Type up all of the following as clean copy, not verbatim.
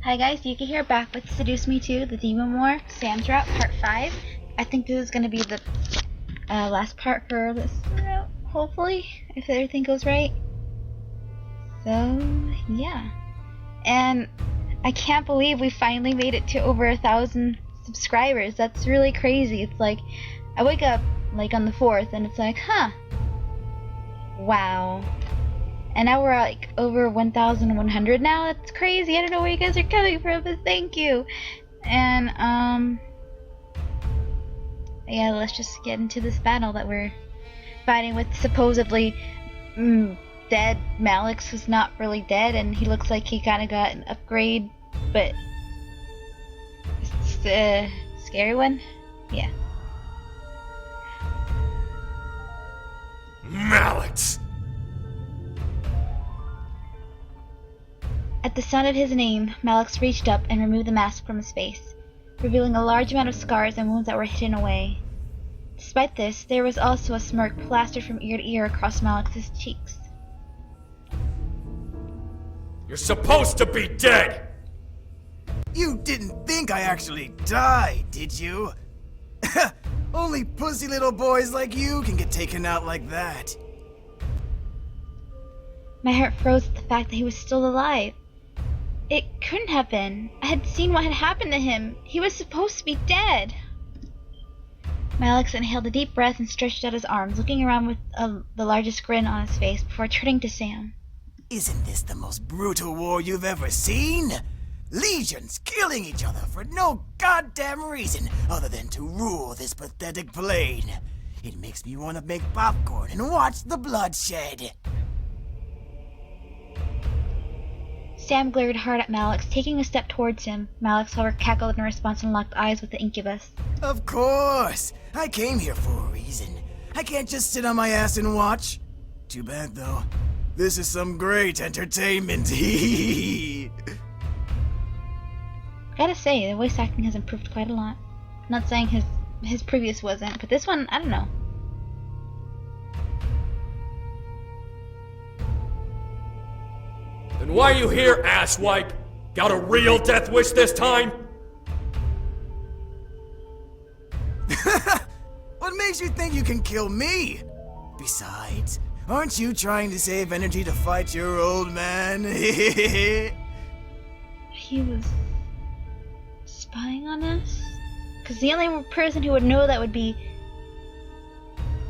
Hi guys, Yuki here, back with Seduce Me Too, the Demon War, Sam's Route, Part 5. I think this is going to be the last part for this route, hopefully, if everything goes right. So, yeah. And I can't believe we finally made it to over 1,000 subscribers. That's really crazy. It's like, I wake up, like, on the 4th, and it's like, huh. Wow. And now we're like over 1,100 now. That's crazy. I don't know where you guys are coming from, but thank you. And yeah, let's just get into this battle that we're fighting with supposedly dead Malix, who's not really dead, and he looks like he kind of got an upgrade, but it's a scary one. Yeah. Malix! At the sound of his name, Malix reached up and removed the mask from his face, revealing a large amount of scars and wounds that were hidden away. Despite this, there was also a smirk plastered from ear to ear across Malix's cheeks. You're supposed to be dead! You didn't think I actually died, did you? Only pussy little boys like you can get taken out like that. My heart froze at the fact that he was still alive. It couldn't have been. I had seen what had happened to him. He was supposed to be dead. Malix inhaled a deep breath and stretched out his arms, looking around with the largest grin on his face before turning to Sam. Isn't this the most brutal war you've ever seen? Legions killing each other for no goddamn reason other than to rule this pathetic plane. It makes me want to make popcorn and watch the bloodshed. Sam glared hard at Malix, taking a step towards him. Malix, however, cackled in response and locked eyes with the incubus. Of course! I came here for a reason. I can't just sit on my ass and watch. Too bad, though. This is some great entertainment. Gotta say, the voice acting has improved quite a lot. Not saying his previous wasn't, but this one, I don't know. Then why are you here, asswipe? Got a real death wish this time? What makes you think you can kill me? Besides, aren't you trying to save energy to fight your old man? He was spying on us? Because the only person who would know that would be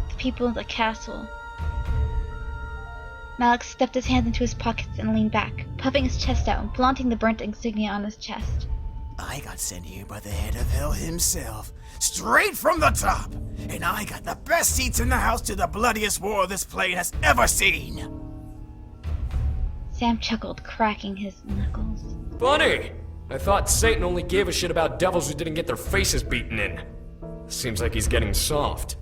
the people in the castle. Malix stuffed his hands into his pockets and leaned back, puffing his chest out and flaunting the burnt insignia on his chest. I got sent here by the head of hell himself, straight from the top, and I got the best seats in the house to the bloodiest war this plane has ever seen. Sam chuckled, cracking his knuckles. Funny! I thought Satan only gave a shit about devils who didn't get their faces beaten in. Seems like he's getting soft.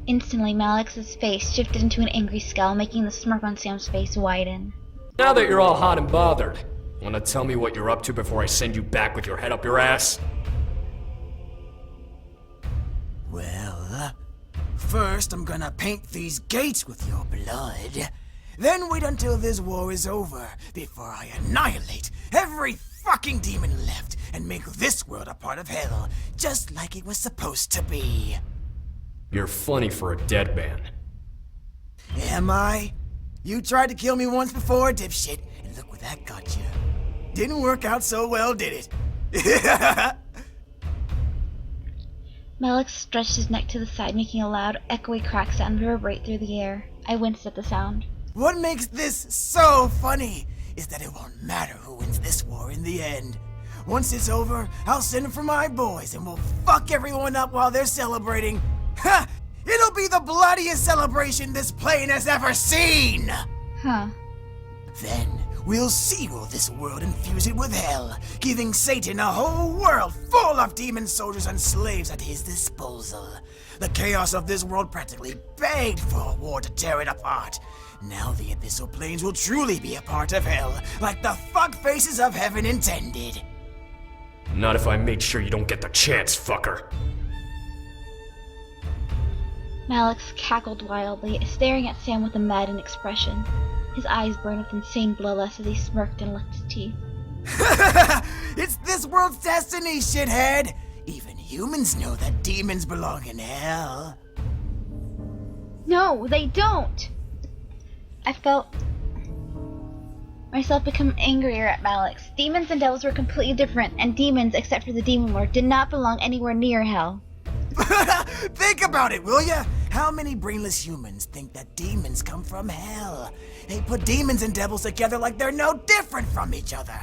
Instantly, Malix's face shifted into an angry scowl, making the smirk on Sam's face widen. Now that you're all hot and bothered, wanna tell me what you're up to before I send you back with your head up your ass? Well, first I'm gonna paint these gates with your blood. Then wait until this war is over before I annihilate every fucking demon left and make this world a part of hell, just like it was supposed to be. You're funny for a dead man. Am I? You tried to kill me once before, dipshit, and look where that got you. Didn't work out so well, did it? Malix stretched his neck to the side, making a loud, echoey crack sound reverberate through the air. I winced at the sound. What makes this so funny is that it won't matter who wins this war in the end. Once it's over, I'll send for my boys and we'll fuck everyone up while they're celebrating. Ha! It'll be the bloodiest celebration this plane has ever seen! Huh. Then we'll seal this world and fuse it with hell, giving Satan a whole world full of demon soldiers and slaves at his disposal. The chaos of this world practically begged for a war to tear it apart. Now the abyssal planes will truly be a part of hell, like the fuckfaces of heaven intended. Not if I make sure you don't get the chance, fucker. Malix cackled wildly, staring at Sam with a maddened expression. His eyes burned with insane bloodlust as he smirked and licked his teeth. It's this world's destiny, shithead! Even humans know that demons belong in hell. No, they don't! I felt myself become angrier at Malix. Demons and devils were completely different, and demons, except for the Demon Lord, did not belong anywhere near hell. Think about it, will ya? How many brainless humans think that demons come from hell? They put demons and devils together like they're no different from each other.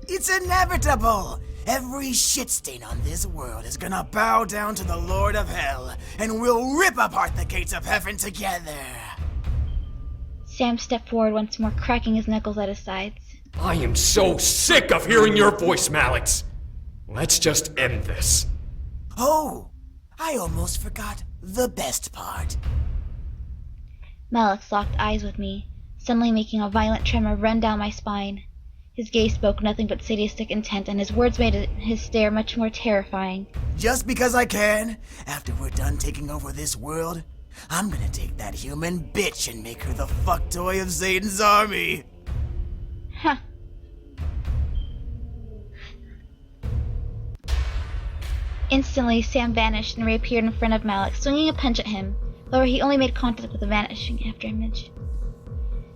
It's inevitable. Every shit stain on this world is gonna bow down to the Lord of Hell, and we'll rip apart the gates of heaven together. Sam stepped forward once more, cracking his knuckles at his sides. I am so sick of hearing your voice, Malix. Let's just end this. Oh, I almost forgot the best part. Malix locked eyes with me, suddenly making a violent tremor run down my spine. His gaze spoke nothing but sadistic intent, and his words made his stare much more terrifying. Just because I can, after we're done taking over this world, I'm gonna take that human bitch and make her the fuck toy of Satan's army. Huh. Instantly, Sam vanished and reappeared in front of Malix, swinging a punch at him. However, he only made contact with the vanishing afterimage.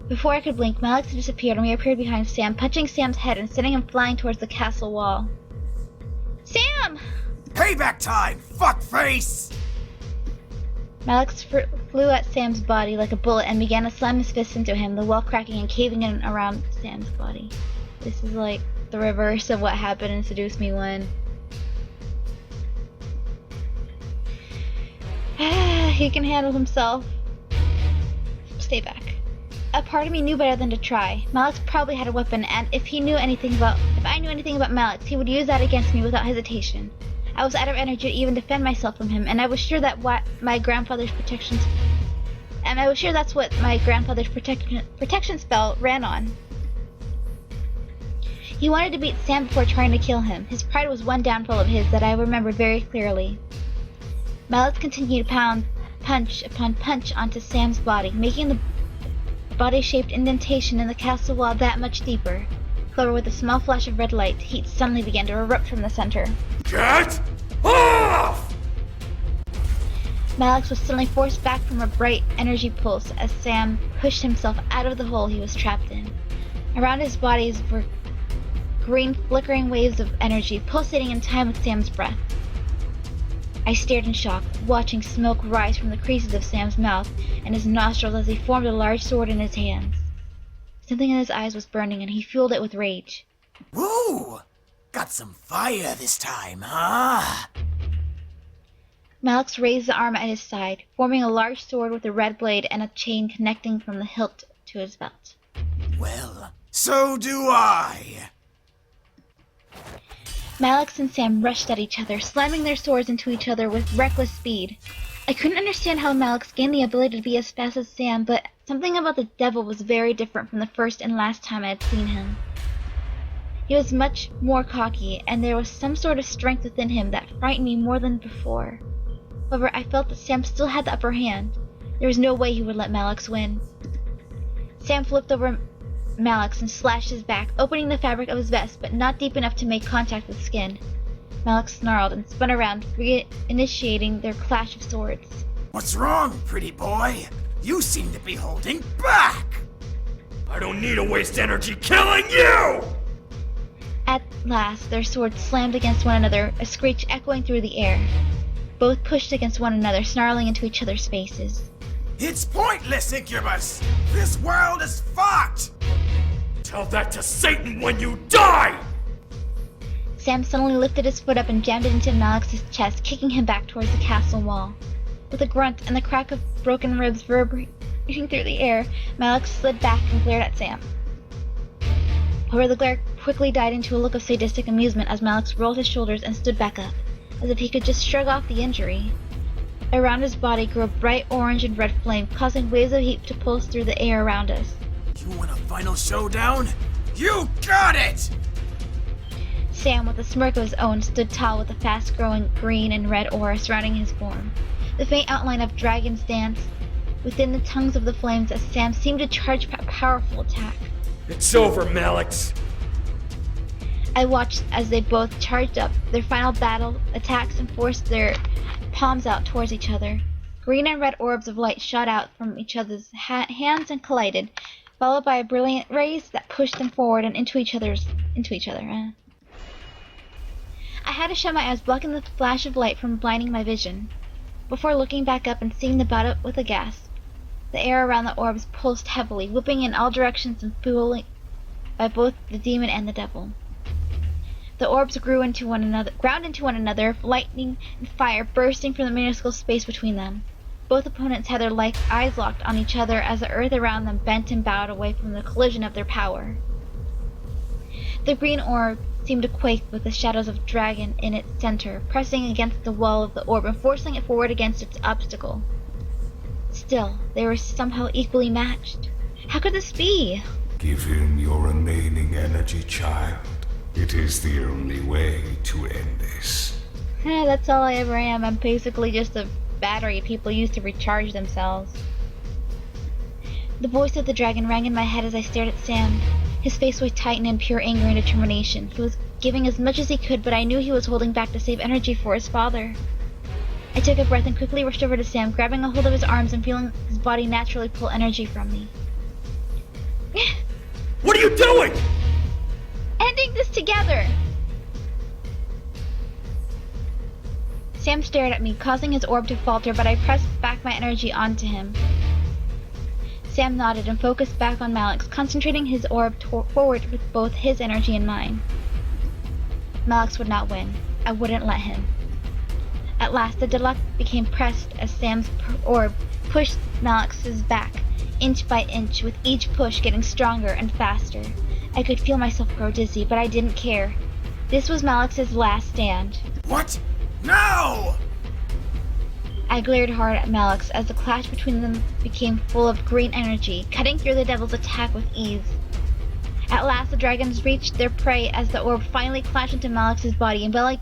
Before I could blink, Malix disappeared and reappeared behind Sam, punching Sam's head and sending him flying towards the castle wall. Sam! Payback time, fuckface! Malix flew at Sam's body like a bullet and began to slam his fists into him, the wall cracking and caving in around Sam's body. This is like the reverse of what happened in Seduce Me 1. He can handle himself. Stay back. A part of me knew better than to try. Malix probably had a weapon, and if I knew anything about Malix, he would use that against me without hesitation. I was out of energy to even defend myself from him, and I was sure that that's what my grandfather's protection spell ran on. He wanted to beat Sam before trying to kill him. His pride was one downfall of his that I remembered very clearly. Malix continued to pound punch upon punch onto Sam's body, making the body-shaped indentation in the castle wall that much deeper. However, with a small flash of red light, heat suddenly began to erupt from the center. Get off! Malix was suddenly forced back from a bright energy pulse as Sam pushed himself out of the hole he was trapped in. Around his bodies were green flickering waves of energy, pulsating in time with Sam's breath. I stared in shock, watching smoke rise from the creases of Sam's mouth and his nostrils as he formed a large sword in his hands. Something in his eyes was burning, and he fueled it with rage. Woo! Got some fire this time, huh? Malix raised the arm at his side, forming a large sword with a red blade and a chain connecting from the hilt to his belt. Well, so do I. Malix and Sam rushed at each other, slamming their swords into each other with reckless speed. I couldn't understand how Malix gained the ability to be as fast as Sam, but something about the devil was very different from the first and last time I had seen him. He was much more cocky, and there was some sort of strength within him that frightened me more than before. However, I felt that Sam still had the upper hand. There was no way he would let Malix win. Sam flipped over Malix and slashed his back, opening the fabric of his vest, but not deep enough to make contact with skin. Malix snarled and spun around, reinitiating their clash of swords. What's wrong, pretty boy? You seem to be holding back! I don't need to waste energy killing you! At last, their swords slammed against one another, a screech echoing through the air. Both pushed against one another, snarling into each other's faces. It's pointless, Incubus! This world is fucked! Tell that to Satan when you die! Sam suddenly lifted his foot up and jammed it into Malix's chest, kicking him back towards the castle wall. With a grunt and the crack of broken ribs reverberating through the air, Malix slid back and glared at Sam. However, the glare quickly died into a look of sadistic amusement as Malix rolled his shoulders and stood back up, as if he could just shrug off the injury. Around his body grew a bright orange and red flame, causing waves of heat to pulse through the air around us. You want a final showdown? You got it! Sam, with a smirk of his own, stood tall with a fast-growing green and red aura surrounding his form. The faint outline of dragons danced within the tongues of the flames as Sam seemed to charge a powerful attack. It's over, Malix. I watched as they both charged up their final battle attacks and forced their palms out towards each other. Green and red orbs of light shot out from each other's hands and collided, followed by brilliant rays that pushed them forward and into each other. I had to shut my eyes, blocking the flash of light from blinding my vision, before looking back up and seeing the battle with a gasp. The air around the orbs pulsed heavily, whipping in all directions and fueling by both the demon and the devil. The orbs ground into one another, lightning and fire bursting from the minuscule space between them. Both opponents had their eyes locked on each other as the earth around them bent and bowed away from the collision of their power. The green orb seemed to quake with the shadows of dragon in its center, pressing against the wall of the orb and forcing it forward against its obstacle. Still, they were somehow equally matched. How could this be? Give him your remaining energy, child. It is the only way to end this. That's all I ever am. I'm basically just a battery people use to recharge themselves. The voice of the dragon rang in my head as I stared at Sam. His face was tightened in pure anger and determination. He was giving as much as he could, but I knew he was holding back to save energy for his father. I took a breath and quickly rushed over to Sam, grabbing a hold of his arms and feeling his body naturally pull energy from me. What are you doing? Ending this together! Sam stared at me, causing his orb to falter, but I pressed back my energy onto him. Sam nodded and focused back on Malix, concentrating his orb forward with both his energy and mine. Malix would not win. I wouldn't let him. At last, the deluxe became pressed as Sam's orb pushed Malix's back, inch by inch, with each push getting stronger and faster. I could feel myself grow dizzy, but I didn't care. This was Malix's last stand. What? No! I glared hard at Malix as the clash between them became full of green energy, cutting through the devil's attack with ease. At last, the dragons reached their prey as the orb finally clashed into Malix's body, enveloping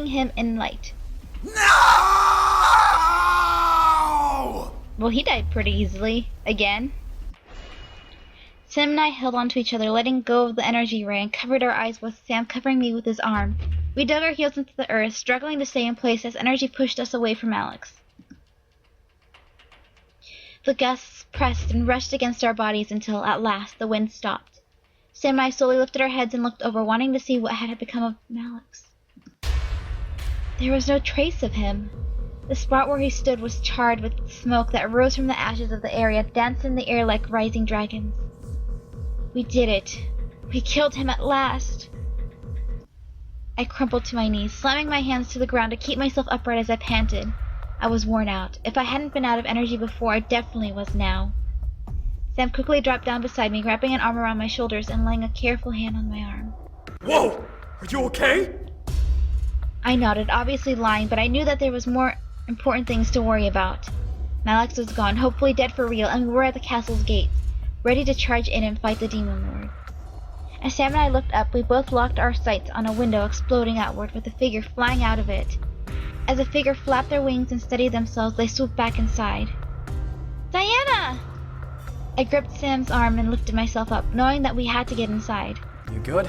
him in light. No! Well, he died pretty easily. Again. Sam and I held onto each other, letting go of the energy ray, and covered our eyes with Sam covering me with his arm. We dug our heels into the earth, struggling to stay in place as energy pushed us away from Malix. The gusts pressed and rushed against our bodies until, at last, the wind stopped. Sam and I slowly lifted our heads and looked over, wanting to see what had become of Malix. There was no trace of him. The spot where he stood was charred with smoke that rose from the ashes of the area, dancing in the air like rising dragons. We did it. We killed him at last. I crumpled to my knees, slamming my hands to the ground to keep myself upright as I panted. I was worn out. If I hadn't been out of energy before, I definitely was now. Sam quickly dropped down beside me, wrapping an arm around my shoulders and laying a careful hand on my arm. Whoa! Are you okay? I nodded, obviously lying, but I knew that there was more important things to worry about. Malix was gone, hopefully dead for real, and we were at the castle's gates, ready to charge in and fight the Demon Lord. As Sam and I looked up, we both locked our sights on a window exploding outward with a figure flying out of it. As the figure flapped their wings and steadied themselves, they swooped back inside. Diana! I gripped Sam's arm and lifted myself up, knowing that we had to get inside. You good?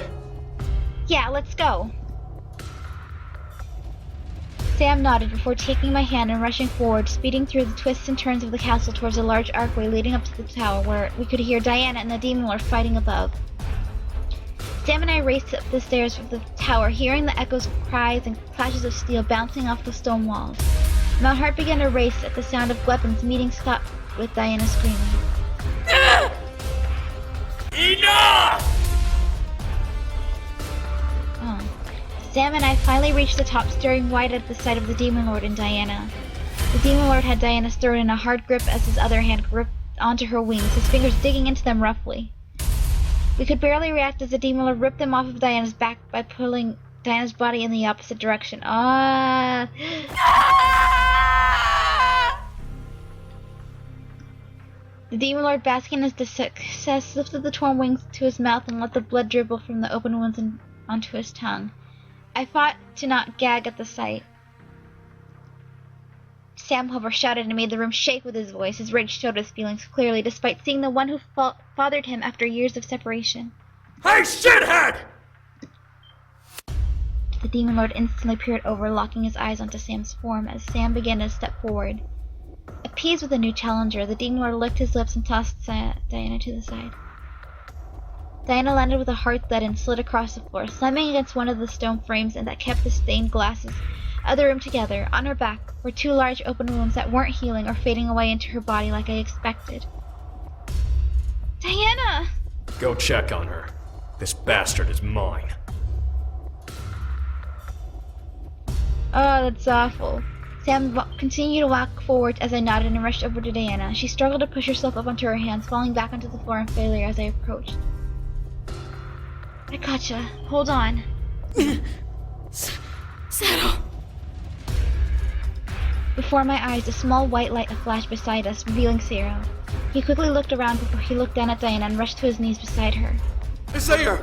Yeah, let's go. Sam nodded before taking my hand and rushing forward, speeding through the twists and turns of the castle towards a large archway leading up to the tower where we could hear Diana and the Demon Lord fighting above. Sam and I raced up the stairs of the tower, hearing the echoes of cries and clashes of steel bouncing off the stone walls. My heart began to race at the sound of weapons meeting stop with Diana screaming. Enough! Oh. Sam and I finally reached the top, staring wide at the sight of the Demon Lord and Diana. The Demon Lord had Diana's throat in a hard grip as his other hand gripped onto her wings, his fingers digging into them roughly. We could barely react as the Demon Lord ripped them off of Diana's back by pulling Diana's body in the opposite direction. The Demon Lord, basking in his success, lifted the torn wings to his mouth and let the blood dribble from the open wounds onto his tongue. I fought to not gag at the sight. Sam, however, shouted and made the room shake with his voice. His rage showed his feelings clearly, despite seeing the one who fathered him after years of separation. Hey, shithead! The Demon Lord instantly peered over, locking his eyes onto Sam's form as Sam began to step forward. Appeased with a new challenger, the Demon Lord licked his lips and tossed Diana to the side. Diana landed with a hard thud and slid across the floor, slamming against one of the stone frames and that kept the stained glasses of the room together. On her back were 2 large open wounds that weren't healing or fading away into her body like I expected. Diana! Go check on her. This bastard is mine. Oh, that's awful. Sam continued to walk forward as I nodded and rushed over to Diana. She struggled to push herself up onto her hands, falling back onto the floor in failure as I approached. I gotcha. Hold on. Settle. Before my eyes, a small white light flashed beside us, revealing Zero. He quickly looked around before he looked down at Diana and rushed to his knees beside her. Isaiah!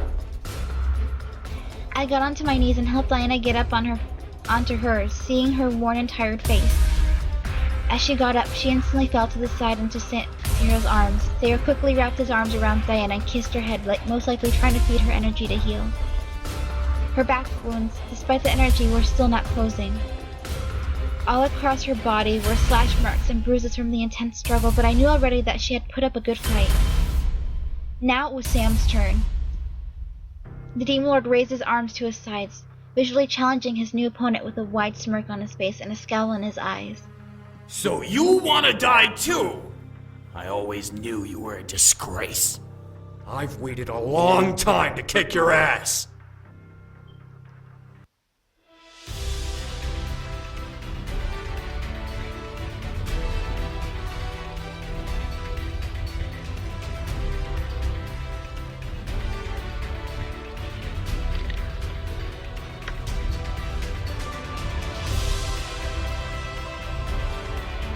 I got onto my knees and helped Diana get up onto hers, seeing her worn and tired face. As she got up, she instantly fell to the side into Zero's arms. Zero quickly wrapped his arms around Diana and kissed her head, most likely trying to feed her energy to heal. Her back wounds, despite the energy, were still not closing. All across her body were slash marks and bruises from the intense struggle, but I knew already that she had put up a good fight. Now it was Sam's turn. The Demon Lord raised his arms to his sides, visually challenging his new opponent with a wide smirk on his face and a scowl in his eyes. So you wanna die too? I always knew you were a disgrace. I've waited a long time to kick your ass!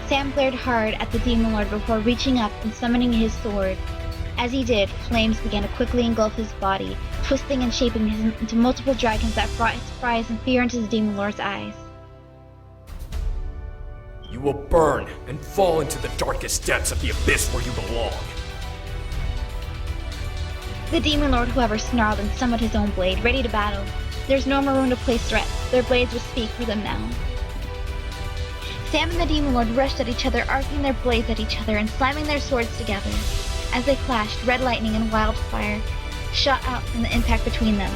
Sam glared hard at the Demon Lord before reaching up and summoning his sword. As he did, flames began to quickly engulf his body, twisting and shaping him into multiple dragons that brought surprise and fear into the Demon Lord's eyes. You will burn and fall into the darkest depths of the abyss where you belong. The Demon Lord, however, snarled and summoned his own blade, ready to battle. There's no more room to place threats. Their blades would speak for them now. Sam and the Demon Lord rushed at each other, arcing their blades at each other and slamming their swords together. As they clashed, red lightning and wildfire shot out from the impact between them.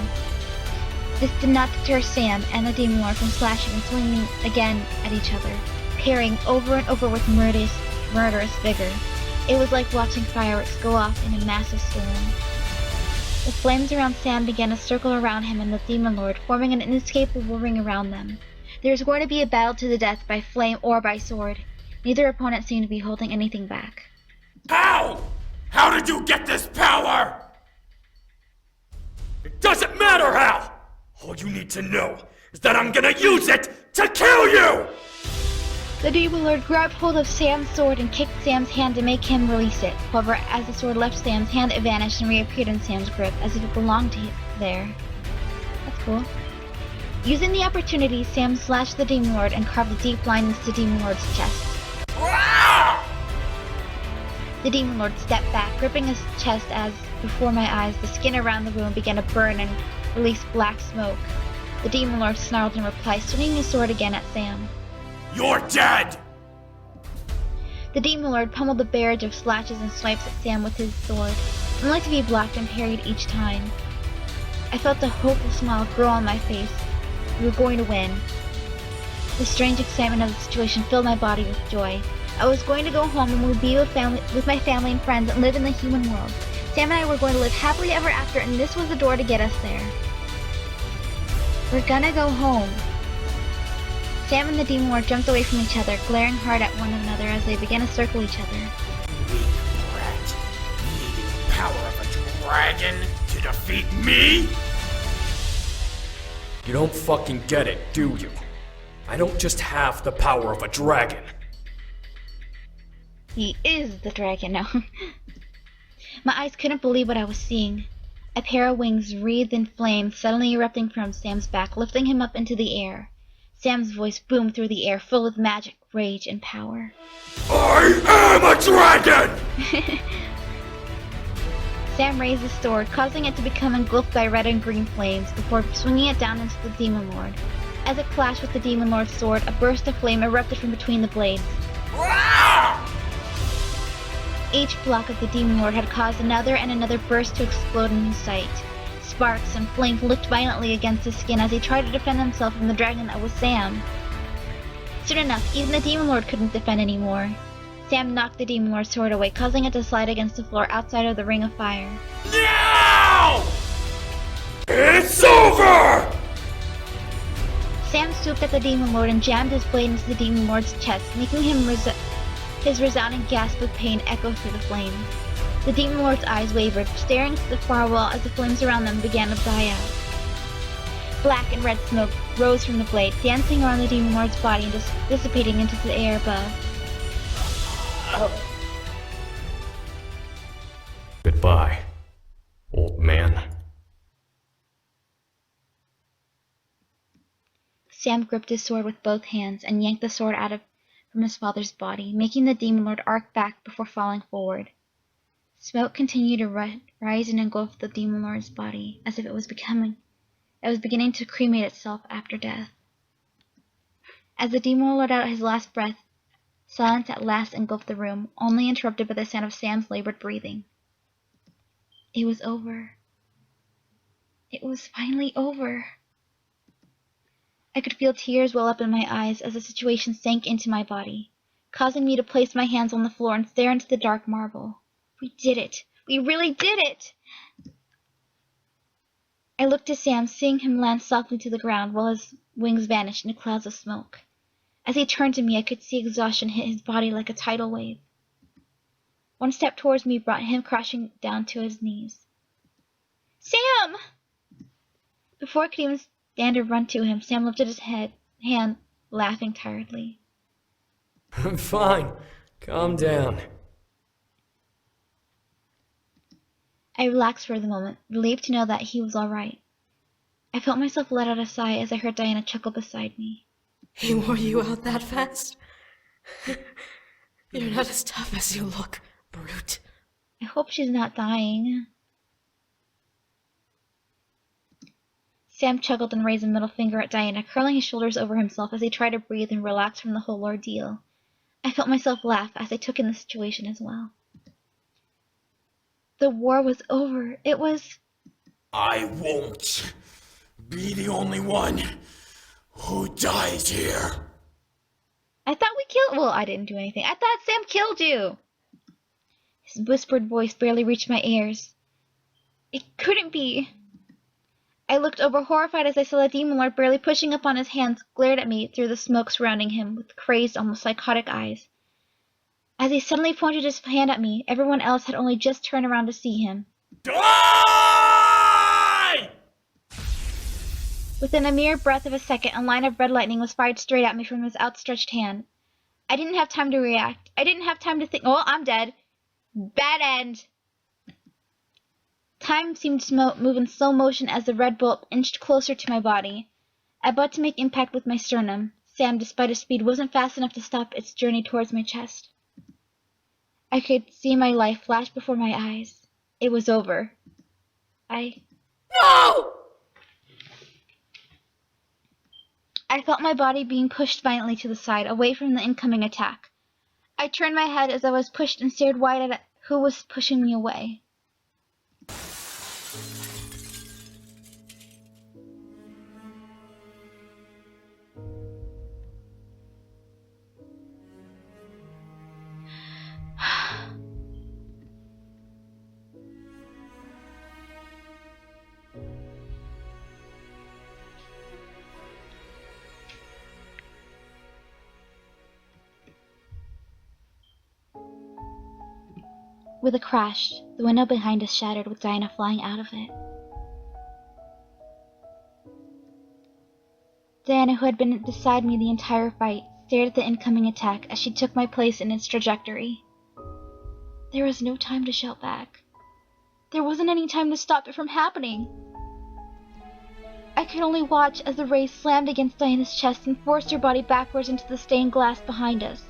This did not deter Sam and the Demon Lord from slashing and swinging again at each other, parrying over and over with murderous vigor. It was like watching fireworks go off in a massive storm. The flames around Sam began to circle around him and the Demon Lord, forming an inescapable ring around them. There was going to be a battle to the death by flame or by sword. Neither opponent seemed to be holding anything back. How? How did you get this power? It doesn't matter how! All you need to know is that I'm gonna use it to kill you! The Demon Lord grabbed hold of Sam's sword and kicked Sam's hand to make him release it. However, as the sword left Sam's hand, it vanished and reappeared in Sam's grip, as if it belonged to him there. That's cool. Using the opportunity, Sam slashed the Demon Lord and carved a deep line into the Demon Lord's chest. The Demon Lord stepped back, gripping his chest as, before my eyes, the skin around the wound began to burn and release black smoke. The Demon Lord snarled in reply, swinging his sword again at Sam. You're dead! The Demon Lord pummeled the barrage of slashes and swipes at Sam with his sword, only to be blocked and parried each time. I felt a hopeful smile grow on my face. We were going to win. The strange excitement of the situation filled my body with joy. I was going to go home and would be with my family and friends and live in the human world. Sam and I were going to live happily ever after, and this was the door to get us there. We're gonna go home. Sam and the Demon Lord jumped away from each other, glaring hard at one another as they began to circle each other. Weak brat, needing the power of a dragon to defeat me? You don't fucking get it, do you? I don't just have the power of a dragon. He is the dragon now. My eyes couldn't believe what I was seeing. A pair of wings wreathed in flame suddenly erupting from Sam's back, lifting him up into the air. Sam's voice boomed through the air, full of magic, rage, and power. I am a dragon! Sam raised the sword, causing it to become engulfed by red and green flames before swinging it down into the Demon Lord. As it clashed with the Demon Lord's sword, a burst of flame erupted from between the blades. Each block of the Demon Lord had caused another and another burst to explode in his sight. Sparks and flames licked violently against his skin as he tried to defend himself from the dragon that was Sam. Soon enough, even the Demon Lord couldn't defend anymore. Sam knocked the Demon Lord's sword away, causing it to slide against the floor outside of the ring of fire. Now! It's over! Sam swooped at the Demon Lord and jammed his blade into the Demon Lord's chest, making his resounding gasp of pain echo through the flames. The Demon Lord's eyes wavered, staring into the far wall as the flames around them began to die out. Black and red smoke rose from the blade, dancing around the Demon Lord's body and dissipating into the air above. Goodbye, old man. Sam gripped his sword with both hands and yanked the sword from his father's body, making the Demon Lord arc back before falling forward. Smoke continued to rise and engulf the Demon Lord's body, as if it was beginning to cremate itself after death. As the Demon Lord let out his last breath, silence at last engulfed the room, only interrupted by the sound of Sam's labored breathing. It was over. It was finally over. I could feel tears well up in my eyes as the situation sank into my body, causing me to place my hands on the floor and stare into the dark marble. We did it! We really did it! I looked to Sam, seeing him land softly to the ground while his wings vanished into clouds of smoke. As he turned to me, I could see exhaustion hit his body like a tidal wave. One step towards me brought him crashing down to his knees. Sam! Before I could even stand or run to him, Sam lifted his hand, laughing tiredly. I'm fine. Calm down. I relaxed for the moment, relieved to know that he was all right. I felt myself let out a sigh as I heard Diana chuckle beside me. He wore you out that fast? You're not as tough as you look, brute. I hope she's not dying. Sam chuckled and raised a middle finger at Diana, curling his shoulders over himself as he tried to breathe and relax from the whole ordeal. I felt myself laugh as I took in the situation as well. The war was over. It was... I won't be the only one who dies here. I thought we killed... Well, I didn't do anything. I thought Sam killed you. His whispered voice barely reached my ears. It couldn't be. I looked over horrified as I saw the Demon Lord barely pushing up on his hands glared at me through the smoke surrounding him with crazed, almost psychotic eyes. As he suddenly pointed his hand at me, everyone else had only just turned around to see him. Die! Within a mere breath of a second, a line of red lightning was fired straight at me from his outstretched hand. I didn't have time to react. I didn't have time to think, oh, I'm dead. Bad end. Time seemed to move in slow motion as the red bolt inched closer to my body. About to make impact with my sternum, Sam, despite his speed, wasn't fast enough to stop its journey towards my chest. I could see my life flash before my eyes. It was over. No! I felt my body being pushed violently to the side, away from the incoming attack. I turned my head as I was pushed and stared wide at who was pushing me away. With a crash, the window behind us shattered with Diana flying out of it. Diana, who had been beside me the entire fight, stared at the incoming attack as she took my place in its trajectory. There was no time to shout back. There wasn't any time to stop it from happening. I could only watch as the ray slammed against Diana's chest and forced her body backwards into the stained glass behind us.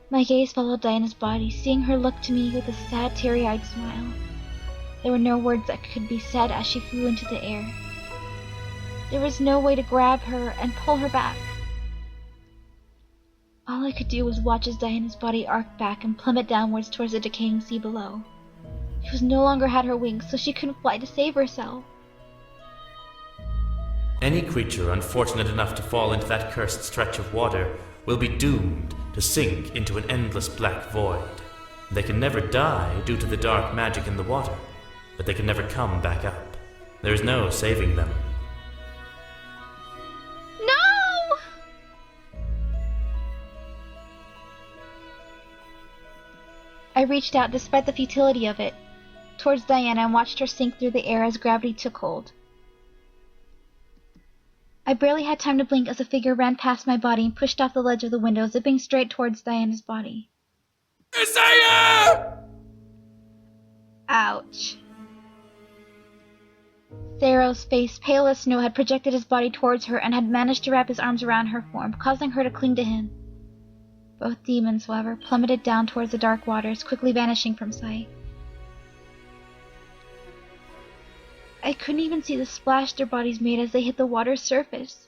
My gaze followed Diana's body, seeing her look to me with a sad, teary-eyed smile. There were no words that could be said as she flew into the air. There was no way to grab her and pull her back. All I could do was watch as Diana's body arced back and plummet downwards towards the decaying sea below. She no longer had her wings, so she couldn't fly to save herself. Any creature unfortunate enough to fall into that cursed stretch of water will be doomed to sink into an endless black void. They can never die due to the dark magic in the water, but they can never come back up. There is no saving them. No! I reached out despite the futility of it, towards Diana and watched her sink through the air as gravity took hold. I barely had time to blink as a figure ran past my body and pushed off the ledge of the window, zipping straight towards Diana's body. Isaiah! Ouch. Thero's face, pale as snow, had projected his body towards her and had managed to wrap his arms around her form, causing her to cling to him. Both demons, however, plummeted down towards the dark waters, quickly vanishing from sight. I couldn't even see the splash their bodies made as they hit the water's surface.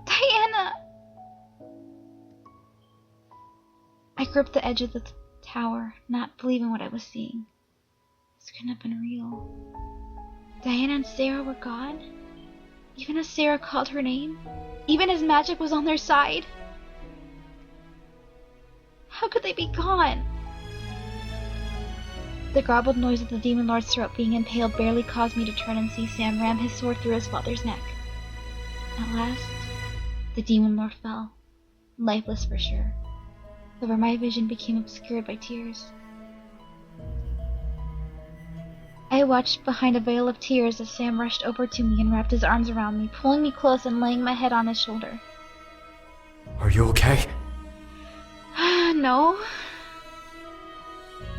Diana! I gripped the edge of the tower, not believing what I was seeing. This couldn't have been real. Diana and Sarah were gone? Even as Sarah called her name? Even as magic was on their side? How could they be gone? The garbled noise of the demon lord's throat being impaled barely caused me to turn and see Sam ram his sword through his father's neck. At last, the demon lord fell, lifeless for sure. However, my vision became obscured by tears. I watched behind a veil of tears as Sam rushed over to me and wrapped his arms around me, pulling me close and laying my head on his shoulder. Are you okay? No.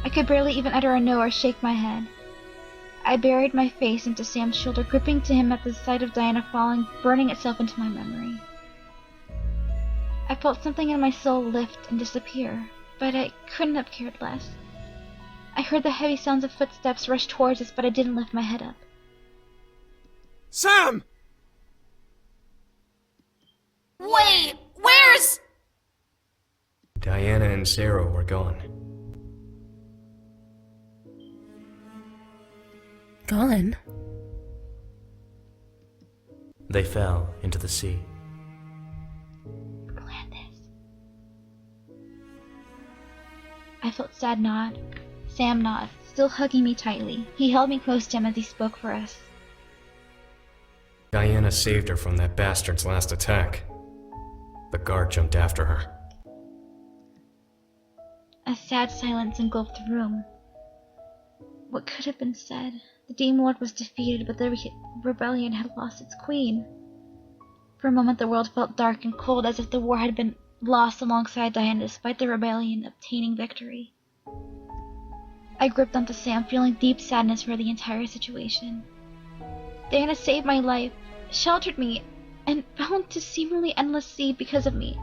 I could barely even utter a no or shake my head. I buried my face into Sam's shoulder, gripping to him at the sight of Diana falling, burning itself into my memory. I felt something in my soul lift and disappear, but I couldn't have cared less. I heard the heavy sounds of footsteps rush towards us, but I didn't lift my head up. Sam! Wait, where's... Diana and Sarah were gone. Gone? They fell into the sea. Gladys. I felt sad nod. Sam nodded, still hugging me tightly. He held me close to him as he spoke for us. Diana saved her from that bastard's last attack. The guard jumped after her. A sad silence engulfed the room. What could have been said? The Demon Lord was defeated, but the rebellion had lost its queen. For a moment the world felt dark and cold, as if the war had been lost alongside Diana despite the rebellion obtaining victory. I gripped onto Sam, feeling deep sadness for the entire situation. Diana saved my life, sheltered me, and fell into seemingly endless sea because of me.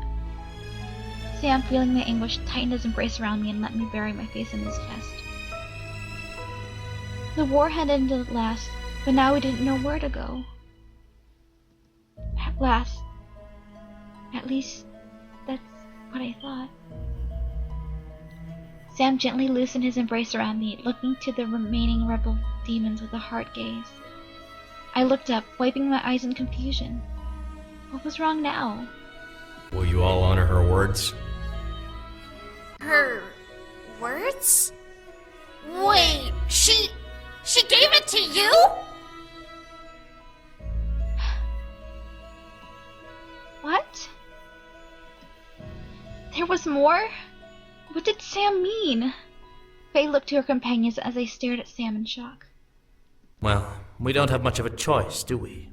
Sam, feeling my anguish, tightened his embrace around me and let me bury my face in his chest. The war had ended at last, but now we didn't know where to go. At last. At least, that's what I thought. Sam gently loosened his embrace around me, looking to the remaining rebel demons with a hard gaze. I looked up, wiping my eyes in confusion. What was wrong now? Will you all honor her words? Her words? Wait, she gave it to you? What? There was more? What did Sam mean? Faye looked to her companions as they stared at Sam in shock. Well, we don't have much of a choice, do we?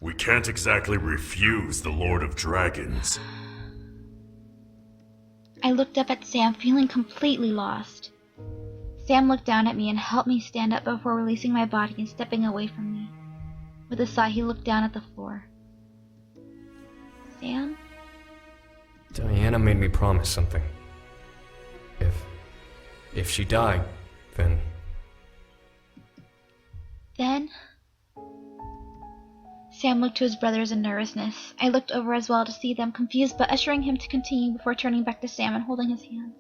We can't exactly refuse the Lord of Dragons. I looked up at Sam, feeling completely lost. Sam looked down at me and helped me stand up before releasing my body and stepping away from me. With a sigh, he looked down at the floor. Sam? Diana made me promise something. If she died, then... Then? Sam looked to his brothers in nervousness. I looked over as well to see them, confused but ushering him to continue before turning back to Sam and holding his hands.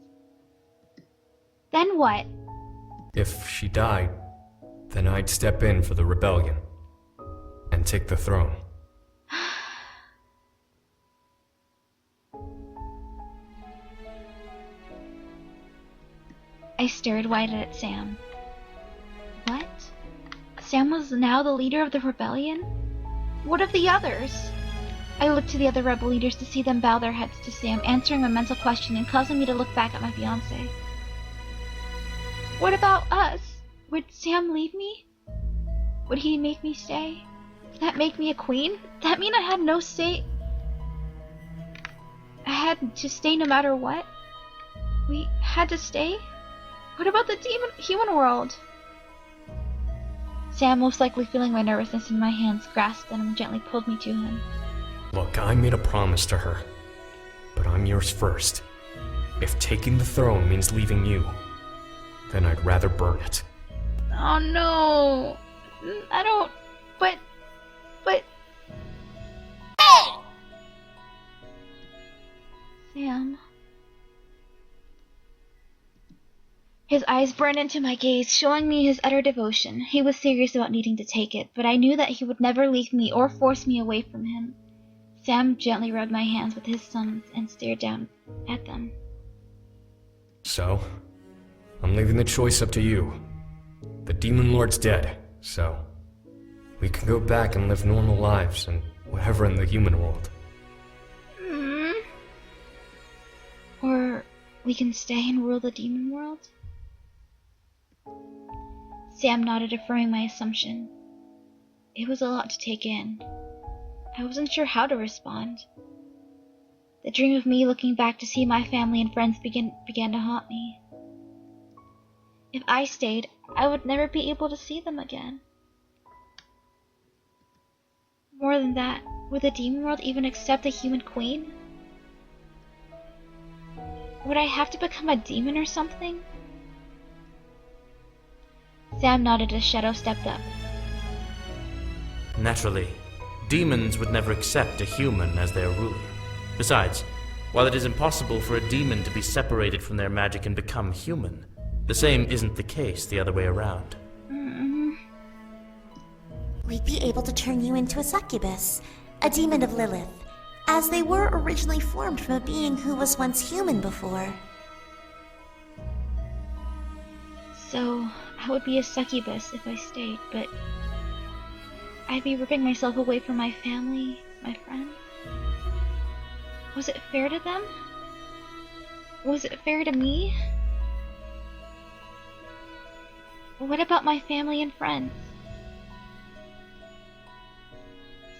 Then what? If she died, then I'd step in for the rebellion and take the throne. I stared wide-eyed at Sam. What? Sam was now the leader of the rebellion? What of the others? I looked to the other rebel leaders to see them bow their heads to Sam, answering my mental question and causing me to look back at my fiancé. What about us? Would Sam leave me? Would he make me stay? Would that make me a queen? Would that mean I had no say? I had to stay no matter what? We had to stay? What about the human world? Sam, most likely feeling my nervousness in my hands, grasped them and gently pulled me to him. Look, I made a promise to her, but I'm yours first. If taking the throne means leaving you, then I'd rather burn it. Oh no! I don't... But... Hey! Sam... His eyes burned into my gaze, showing me his utter devotion. He was serious about needing to take it, but I knew that he would never leave me or force me away from him. Sam gently rubbed my hands with his thumbs and stared down at them. So, I'm leaving the choice up to you. The Demon Lord's dead, so we can go back and live normal lives and whatever in the human world. Or we can stay and rule the demon world? Sam nodded, affirming my assumption. It was a lot to take in. I wasn't sure how to respond. The dream of me looking back to see my family and friends began to haunt me. If I stayed, I would never be able to see them again. More than that, would the demon world even accept a human queen? Would I have to become a demon or something? Sam nodded as Shadow stepped up. Naturally, demons would never accept a human as their ruler. Besides, while it is impossible for a demon to be separated from their magic and become human, the same isn't the case the other way around. We'd be able to turn you into a succubus, a demon of Lilith, as they were originally formed from a being who was once human before. So, I would be a succubus if I stayed, but I'd be ripping myself away from my family, my friends. Was it fair to them? Was it fair to me? What about my family and friends?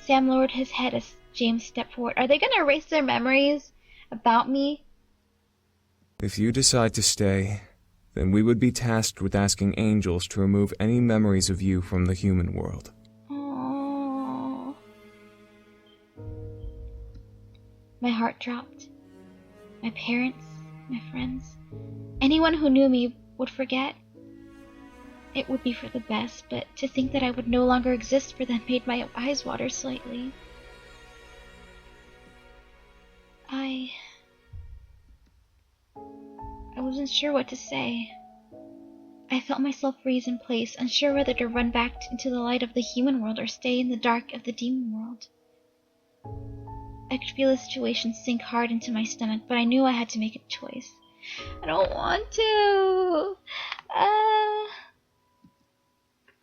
Sam lowered his head as James stepped forward. Are they going to erase their memories about me? If you decide to stay, then we would be tasked with asking angels to remove any memories of you from the human world. Oh. My heart dropped. My parents, my friends, anyone who knew me would forget. It would be for the best, but to think that I would no longer exist for them made my eyes water slightly. I wasn't sure what to say. I felt myself freeze in place, unsure whether to run back into the light of the human world or stay in the dark of the demon world. I could feel the situation sink hard into my stomach, but I knew I had to make a choice. I don't want to.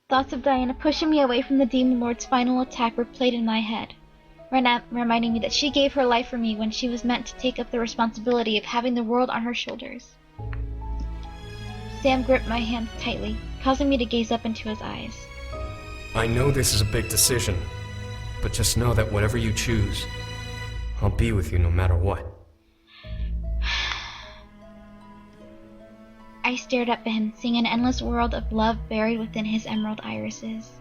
Thoughts of Diana pushing me away from the demon lord's final attack replayed in my head, reminding me that she gave her life for me when she was meant to take up the responsibility of having the world on her shoulders. Sam gripped my hand tightly, causing me to gaze up into his eyes. I know this is a big decision, but just know that whatever you choose, I'll be with you no matter what. I stared up at him, seeing an endless world of love buried within his emerald irises.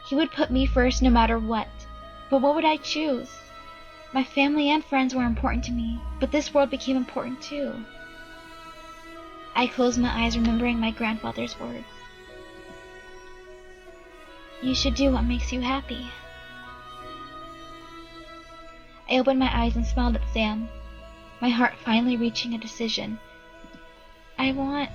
He would put me first no matter what. But what would I choose? My family and friends were important to me, but this world became important too. I closed my eyes, remembering my grandfather's words. You should do what makes you happy. I opened my eyes and smiled at Sam, my heart finally reaching a decision. I want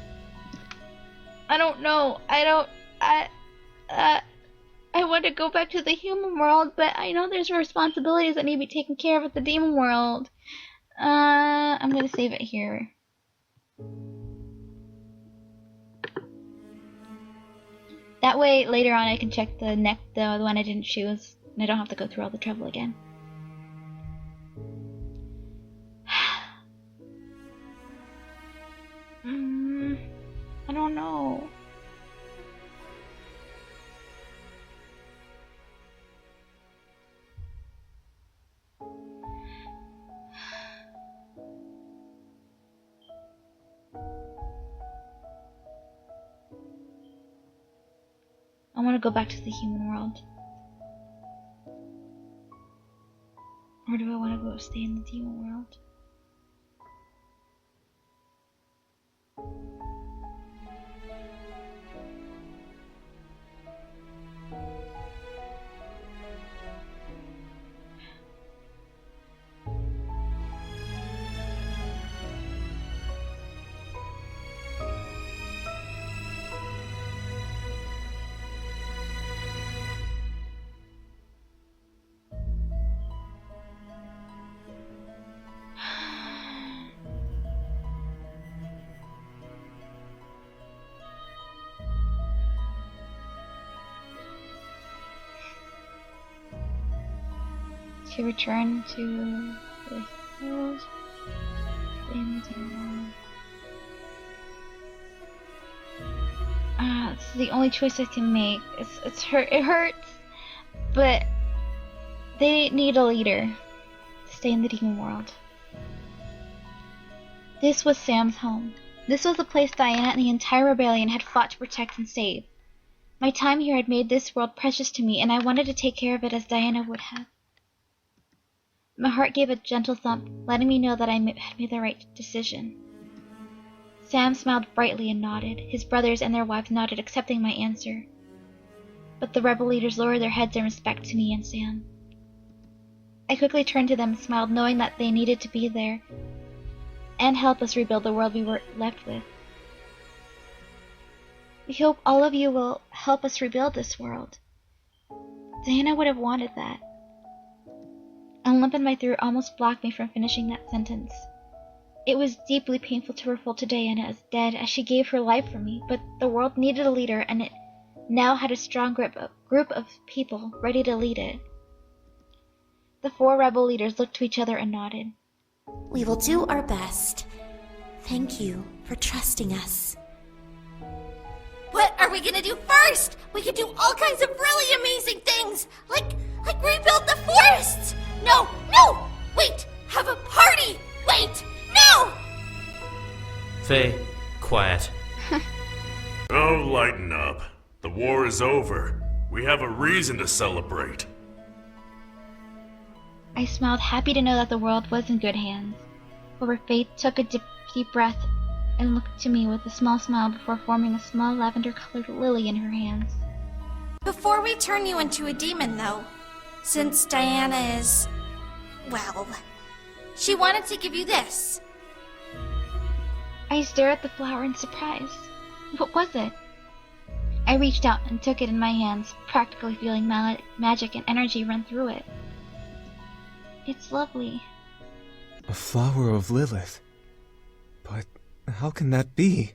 to go back to the human world, but I know there's responsibilities that need to be taken care of at the demon world. I'm gonna save it here. That way, later on, I can check the one I didn't choose, and I don't have to go through all the trouble again. I don't know. I want to go back to the human world. Or do I want to go stay in the demon world? To return to the hills. This is the only choice I can make. It hurts, but they need a leader to stay in the demon world. This was Sam's home. This was the place Diana and the entire rebellion had fought to protect and save. My time here had made this world precious to me, and I wanted to take care of it as Diana would have. My heart gave a gentle thump, letting me know that I had made the right decision. Sam smiled brightly and nodded. His brothers and their wives nodded, accepting my answer. But the rebel leaders lowered their heads in respect to me and Sam. I quickly turned to them and smiled, knowing that they needed to be there and help us rebuild the world we were left with. We hope all of you will help us rebuild this world. Diana would have wanted that. A lump in my throat almost blocked me from finishing that sentence. It was deeply painful to reveal to Diana as dead, as she gave her life for me, but the world needed a leader, and it now had a strong group of people ready to lead it. The 4 rebel leaders looked to each other and nodded. We will do our best. Thank you for trusting us. What are we gonna do first? We could do all kinds of really amazing things, like rebuild the forests. No, wait, have a party. Wait, no! Faye, quiet. Oh, lighten up. The war is over. We have a reason to celebrate. I smiled, happy to know that the world was in good hands. However, Faith took a deep breath and looked to me with a small smile before forming a small lavender-colored lily in her hands. Before we turn you into a demon, though, since Diana is, well, she wanted to give you this. I stared at the flower in surprise. What was it? I reached out and took it in my hands, practically feeling magic and energy run through it. It's lovely. A flower of Lilith? But how can that be?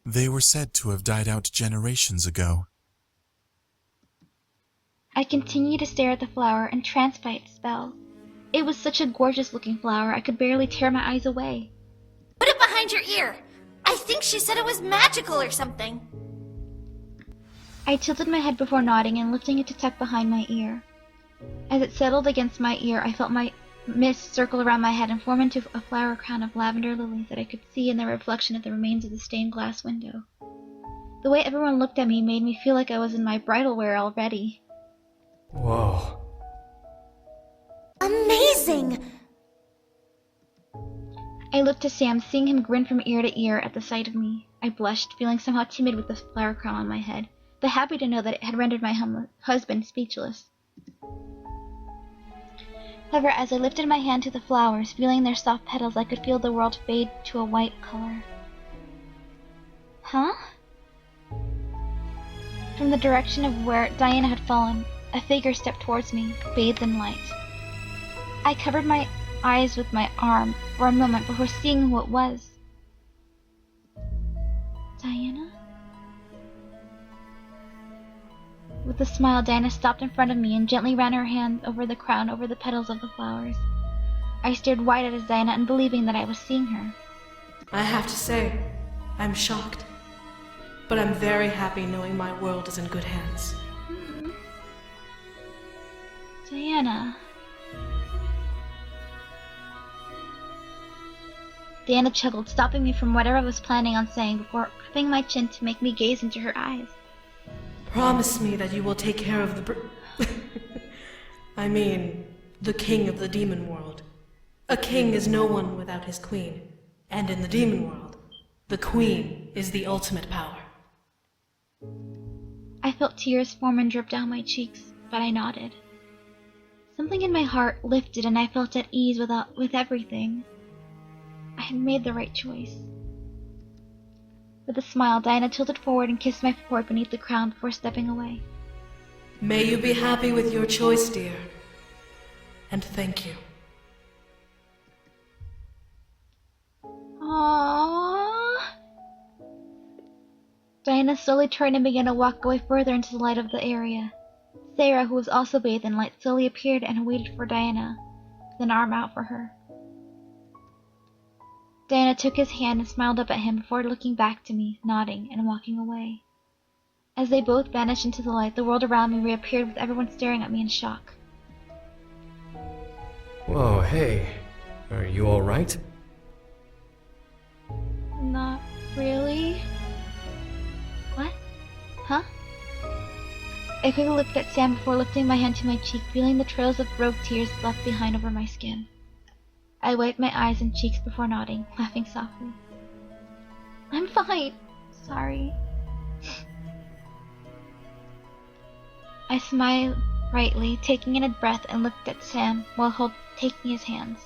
They were said to have died out generations ago. I continued to stare at the flower, entranced by its spell. It was such a gorgeous-looking flower, I could barely tear my eyes away. Put it behind your ear. I think she said it was magical or something. I tilted my head before nodding and lifting it to tuck behind my ear. As it settled against my ear, I felt my mist circle around my head and form into a flower crown of lavender lilies that I could see in the reflection of the remains of the stained glass window. The way everyone looked at me made me feel like I was in my bridal wear already. Whoa. Amazing! I looked to Sam, seeing him grin from ear to ear at the sight of me. I blushed, feeling somehow timid with the flower crown on my head, but happy to know that it had rendered my husband speechless. However, as I lifted my hand to the flowers, feeling their soft petals, I could feel the world fade to a white color. Huh? From the direction of where Diana had fallen, a figure stepped towards me, bathed in light. I covered my eyes with my arm for a moment before seeing who it was. Diana? With a smile, Diana stopped in front of me and gently ran her hand over the crown over the petals of the flowers. I stared wide at Diana, unbelieving that I was seeing her. I have to say, I'm shocked. But I'm very happy knowing my world is in good hands. Diana. Diana chuckled, stopping me from whatever I was planning on saying before cupping my chin to make me gaze into her eyes. Promise me that you will take care of the I mean, the king of the demon world. A king is no one without his queen. And in the demon world, the queen is the ultimate power. I felt tears form and drip down my cheeks, but I nodded. Something in my heart lifted and I felt at ease with everything. I had made the right choice. With a smile, Diana tilted forward and kissed my forehead beneath the crown before stepping away. May you be happy with your choice, dear. And thank you. Aww. Diana slowly turned and began to walk away further into the light of the area. Sarah, who was also bathed in light, slowly appeared and waited for Diana, with an arm out for her. Diana took his hand and smiled up at him before looking back to me, nodding, and walking away. As they both vanished into the light, the world around me reappeared with everyone staring at me in shock. Whoa, hey. Are you alright? Not really. What? Huh? I quickly looked at Sam before lifting my hand to my cheek, feeling the trails of rogue tears left behind over my skin. I wiped my eyes and cheeks before nodding, laughing softly. I'm fine. Sorry. I smiled brightly, taking in a breath, and looked at Sam while taking his hands.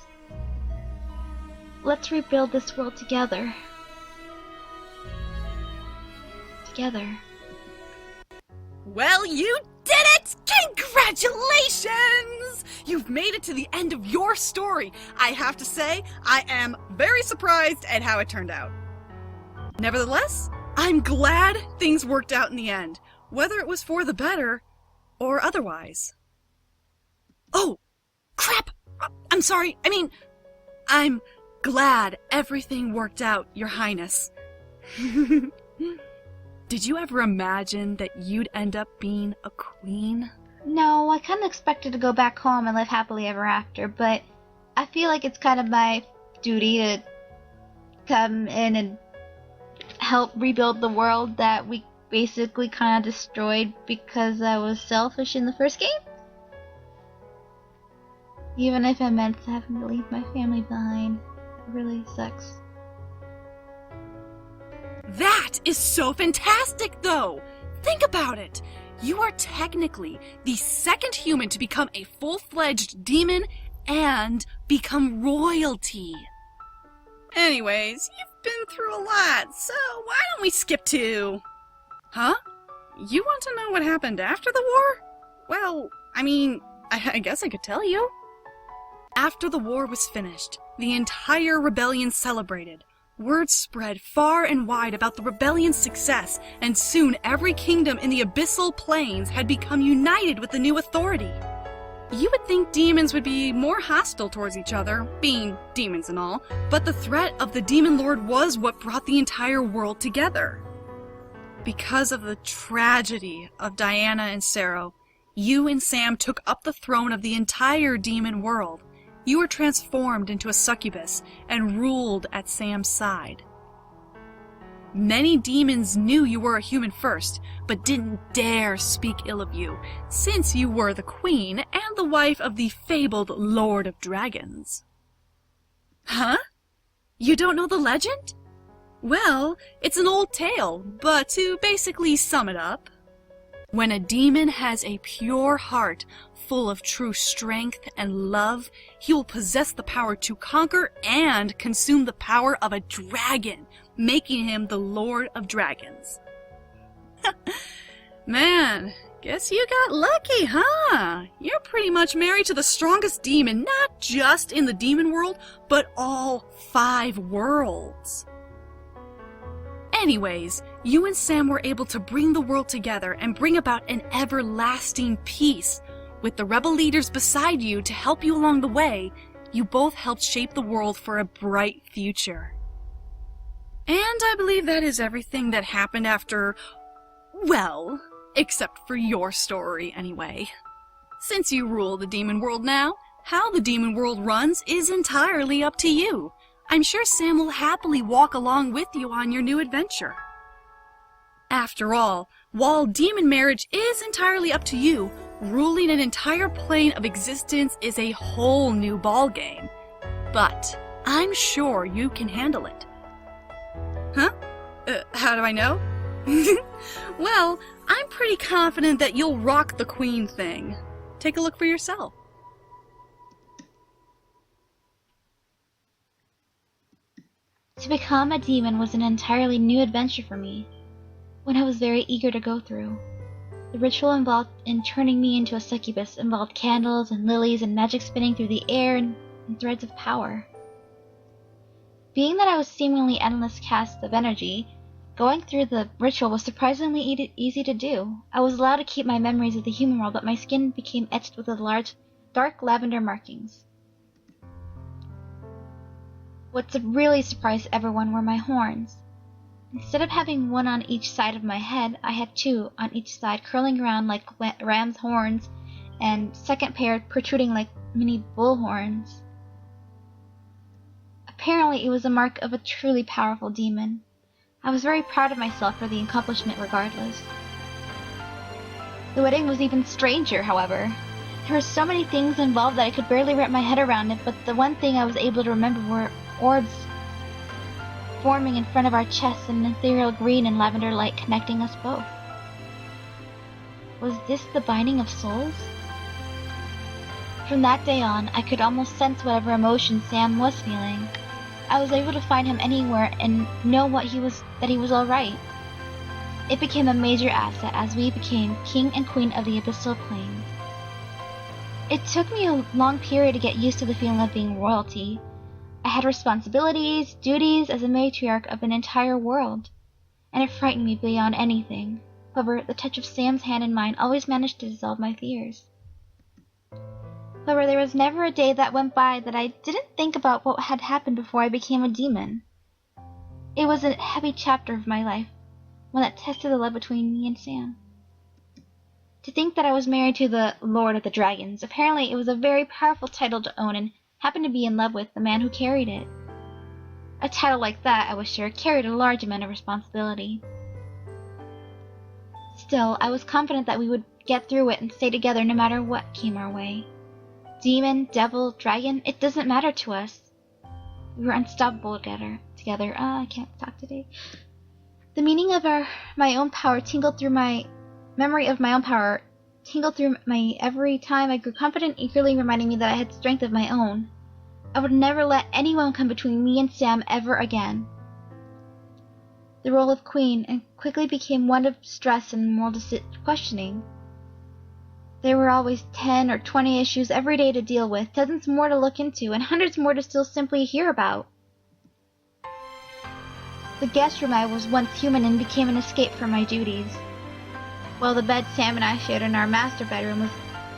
Let's rebuild this world together. Together. Well, you did it! Congratulations! You've made it to the end of your story. I have to say, I am very surprised at how it turned out. Nevertheless, I'm glad things worked out in the end, whether it was for the better or otherwise. Oh, crap! I'm sorry. I'm glad everything worked out, Your Highness. Did you ever imagine that you'd end up being a queen? No, I kind of expected to go back home and live happily ever after, but I feel like it's kind of my duty to come in and help rebuild the world that we basically kind of destroyed because I was selfish in the first game. Even if it meant having to leave my family behind. It really sucks. That is so fantastic, though! Think about it! You are technically the second human to become a full-fledged demon and become royalty. Anyways, you've been through a lot, so why don't we skip to... Huh? You want to know what happened after the war? Well, I guess I could tell you. After the war was finished, the entire rebellion celebrated. Word spread far and wide about the rebellion's success, and soon every kingdom in the abyssal plains had become united with the new authority. You would think demons would be more hostile towards each other, being demons and all, but the threat of the Demon Lord was what brought the entire world together. Because of the tragedy of Diana and Sarah, you and Sam took up the throne of the entire demon world. You were transformed into a succubus and ruled at Sam's side. Many demons knew you were a human first, but didn't dare speak ill of you, since you were the queen and the wife of the fabled Lord of Dragons. Huh? You don't know the legend? Well, it's an old tale, but to basically sum it up, when a demon has a pure heart full of true strength and love, he will possess the power to conquer and consume the power of a dragon, making him the Lord of Dragons. Man, guess you got lucky, huh? You're pretty much married to the strongest demon, not just in the demon world, but all 5 worlds. Anyways, you and Sam were able to bring the world together and bring about an everlasting peace. With the rebel leaders beside you to help you along the way, you both helped shape the world for a bright future. And I believe that is everything that happened after, well, except for your story anyway. Since you rule the demon world now, how the demon world runs is entirely up to you. I'm sure Sam will happily walk along with you on your new adventure. After all, while demon marriage is entirely up to you, ruling an entire plane of existence is a whole new ballgame. But I'm sure you can handle it. Huh? How do I know? Well, I'm pretty confident that you'll rock the queen thing. Take a look for yourself. To become a demon was an entirely new adventure for me, one I was very eager to go through. The ritual involved in turning me into a succubus involved candles and lilies and magic spinning through the air and threads of power. Being that I was seemingly endless cast of energy, going through the ritual was surprisingly easy to do. I was allowed to keep my memories of the human world, but my skin became etched with large, dark lavender markings. What really surprised everyone were my horns. Instead of having one on each side of my head, I had 2 on each side, curling around like ram's horns, and second pair protruding like mini bull horns. Apparently, it was a mark of a truly powerful demon. I was very proud of myself for the accomplishment regardless. The wedding was even stranger, however. There were so many things involved that I could barely wrap my head around it, but the one thing I was able to remember were orbs forming in front of our chests and an ethereal green and lavender light connecting us both. Was this the binding of souls? From that day on, I could almost sense whatever emotion Sam was feeling. I was able to find him anywhere and know that he was alright. It became a major asset as we became king and queen of the abyssal plane. It took me a long period to get used to the feeling of being royalty. I had responsibilities, duties as a matriarch of an entire world, and it frightened me beyond anything. However, the touch of Sam's hand in mine always managed to dissolve my fears. However, there was never a day that went by that I didn't think about what had happened before I became a demon. It was a heavy chapter of my life, one that tested the love between me and Sam. To think that I was married to the Lord of the Dragons, apparently it was a very powerful title to own and happened to be in love with the man who carried it. A title like that, I was sure, carried a large amount of responsibility. Still, I was confident that we would get through it and stay together no matter what came our way. Demon, devil, dragon, it doesn't matter to us. We were unstoppable together. I can't talk today. The meaning of my own power tingled through my memory of my own power tingled through me every time I grew confident, eagerly reminding me that I had strength of my own. I would never let anyone come between me and Sam ever again. The role of queen quickly became one of stress and moral questioning. There were always 10 or 20 issues every day to deal with, dozens more to look into, and hundreds more to still simply hear about. The guest room I was once human in became an escape from my duties. While the bed Sam and I shared in our master bedroom was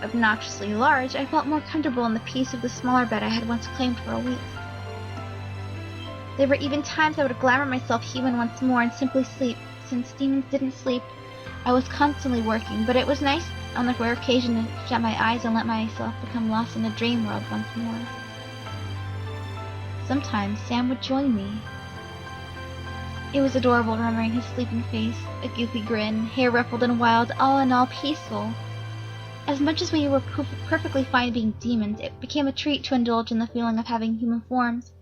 obnoxiously large, I felt more comfortable in the peace of the smaller bed I had once claimed for a week. There were even times I would glamour myself human once more and simply sleep. Since demons didn't sleep, I was constantly working, but it was nice on the rare occasion to shut my eyes and let myself become lost in a dream world once more. Sometimes Sam would join me. It was adorable remembering his sleeping face, a goofy grin, hair ruffled and wild, all in all peaceful. As much as we were perfectly fine being demons, it became a treat to indulge in the feeling of having human forms,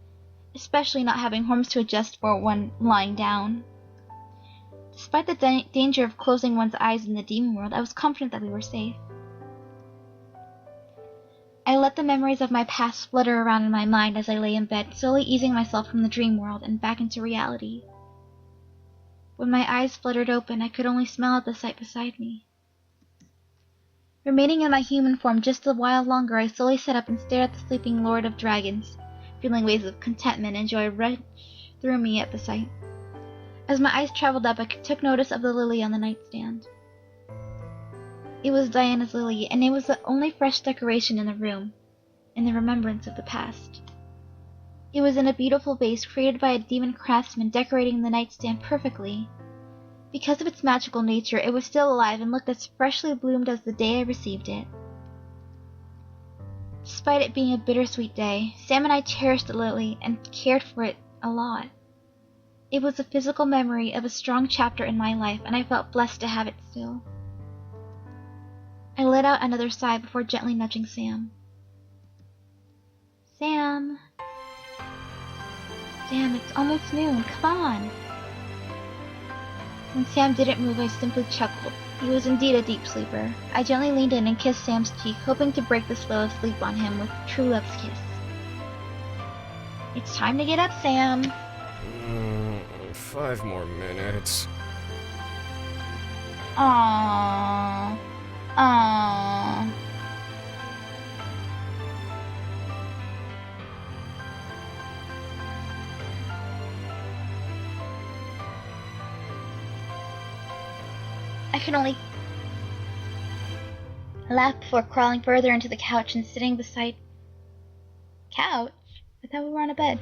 especially not having horns to adjust for when lying down. Despite the danger of closing one's eyes in the demon world, I was confident that we were safe. I let the memories of my past flutter around in my mind as I lay in bed, slowly easing myself from the dream world and back into reality. When my eyes fluttered open, I could only smile at the sight beside me. Remaining in my human form just a while longer, I slowly sat up and stared at the sleeping Lord of Dragons, feeling waves of contentment and joy rush through me at the sight. As my eyes traveled up, I took notice of the lily on the nightstand. It was Diana's lily, and it was the only fresh decoration in the room, in the remembrance of the past. It was in a beautiful vase created by a demon craftsman, decorating the nightstand perfectly. Because of its magical nature, it was still alive and looked as freshly bloomed as the day I received it. Despite it being a bittersweet day, Sam and I cherished the lily and cared for it a lot. It was a physical memory of a strong chapter in my life, and I felt blessed to have it still. I let out another sigh before gently nudging Sam. Sam, it's almost noon. Come on. When Sam didn't move, I simply chuckled. He was indeed a deep sleeper. I gently leaned in and kissed Sam's cheek, hoping to break the spell of sleep on him with true love's kiss. It's time to get up, Sam. 5 more minutes. Aww. I could only laugh before crawling further into the couch and sitting beside... Couch? I thought we were on a bed.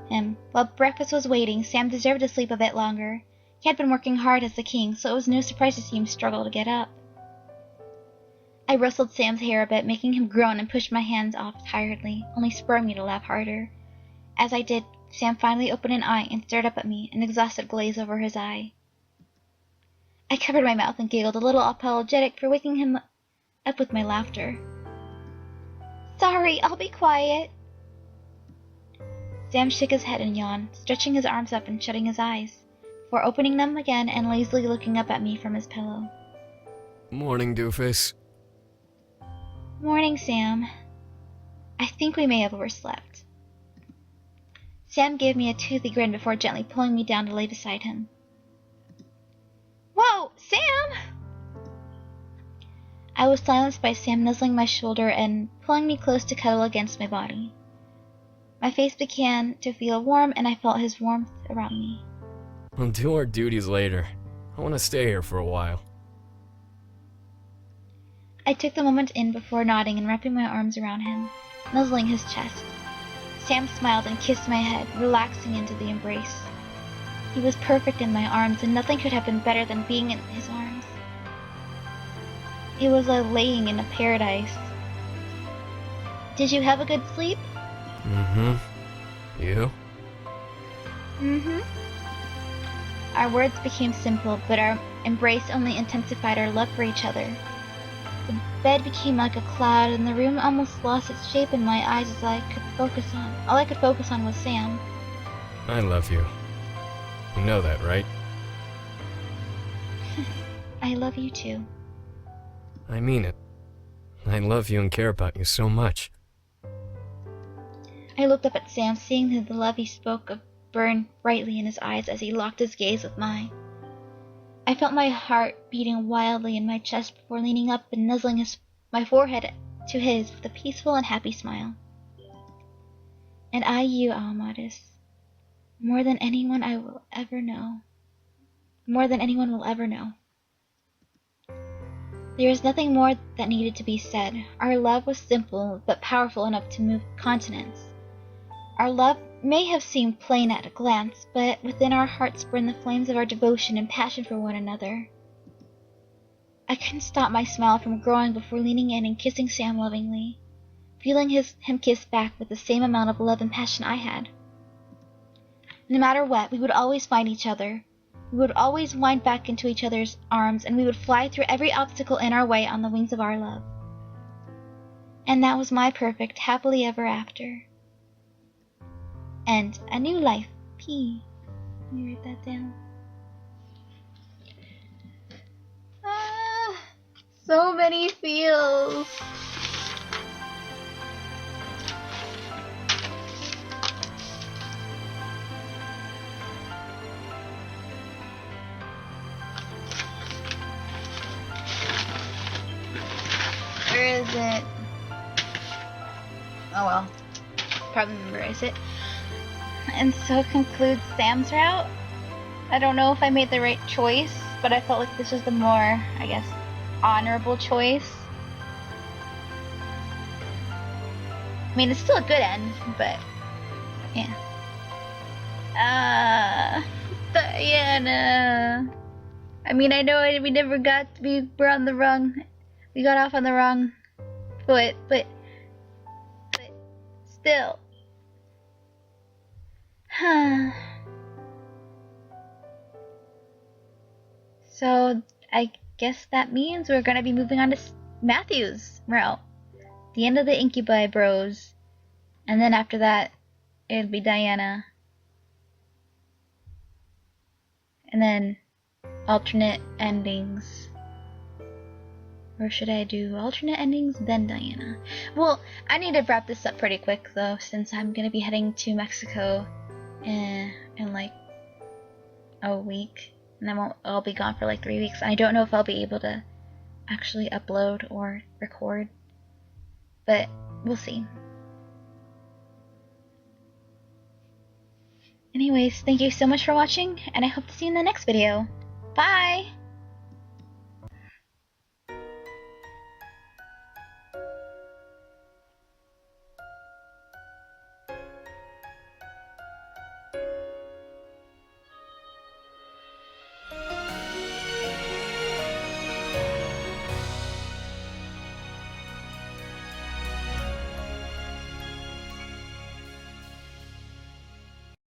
Him. While breakfast was waiting, Sam deserved to sleep a bit longer. He had been working hard as the king, so it was no surprise to see him struggle to get up. I rustled Sam's hair a bit, making him groan, and pushed my hands off tiredly, only spurring me to laugh harder. As I did, Sam finally opened an eye and stared up at me, an exhausted glaze over his eye. I covered my mouth and giggled, a little apologetic for waking him up with my laughter. Sorry, I'll be quiet. Sam shook his head and yawned, stretching his arms up and shutting his eyes, before opening them again and lazily looking up at me from his pillow. Morning, doofus. Morning, Sam. I think we may have overslept. Sam gave me a toothy grin before gently pulling me down to lay beside him. Whoa, Sam! I was silenced by Sam nuzzling my shoulder and pulling me close to cuddle against my body. My face began to feel warm, and I felt his warmth around me. We'll do our duties later. I want to stay here for a while. I took the moment in before nodding and wrapping my arms around him, nuzzling his chest. Sam smiled and kissed my head, relaxing into the embrace. He was perfect in my arms, and nothing could have been better than being in his arms. It was like laying in a paradise. Did you have a good sleep? Mm-hmm. You? Mm-hmm. Our words became simple, but our embrace only intensified our love for each other. The bed became like a cloud, and the room almost lost its shape in my eyes as all I could focus on was Sam. I love you. You know that, right? I love you too. I mean it. I love you and care about you so much. I looked up at Sam, seeing the love he spoke of burn brightly in his eyes as he locked his gaze with mine. I felt my heart beating wildly in my chest before leaning up and nuzzling my forehead to his with a peaceful and happy smile. And I you, Almadis, more than anyone I will ever know. More than anyone will ever know. There was nothing more that needed to be said. Our love was simple, but powerful enough to move continents. Our love may have seemed plain at a glance, but within our hearts burned the flames of our devotion and passion for one another. I couldn't stop my smile from growing before leaning in and kissing Sam lovingly, feeling him kiss back with the same amount of love and passion I had. No matter what, we would always find each other. We would always wind back into each other's arms, and we would fly through every obstacle in our way on the wings of our love. And that was my perfect happily ever after. And a new life, P. Let me write that down. So many feels. Where is it? Oh well. Probably memorize it. And so concludes Sam's route. I don't know if I made the right choice, but I felt like this was the more, I guess, honorable choice. I mean, it's still a good end, but yeah. Diana. I mean, I know we never we're on the wrong, we got off on the wrong foot, but still. So I guess that means we're gonna be moving on to Matthew's route. The end of the Incubi Bros. And then after that, it'll be Diana. And then alternate endings. Or should I do alternate endings, then Diana? Well, I need to wrap this up pretty quick though, since I'm gonna be heading to Mexico in like a week. And then I'll be gone for like 3 weeks. I don't know if I'll be able to actually upload or record. But we'll see. Anyways, thank you so much for watching, and I hope to see you in the next video. Bye!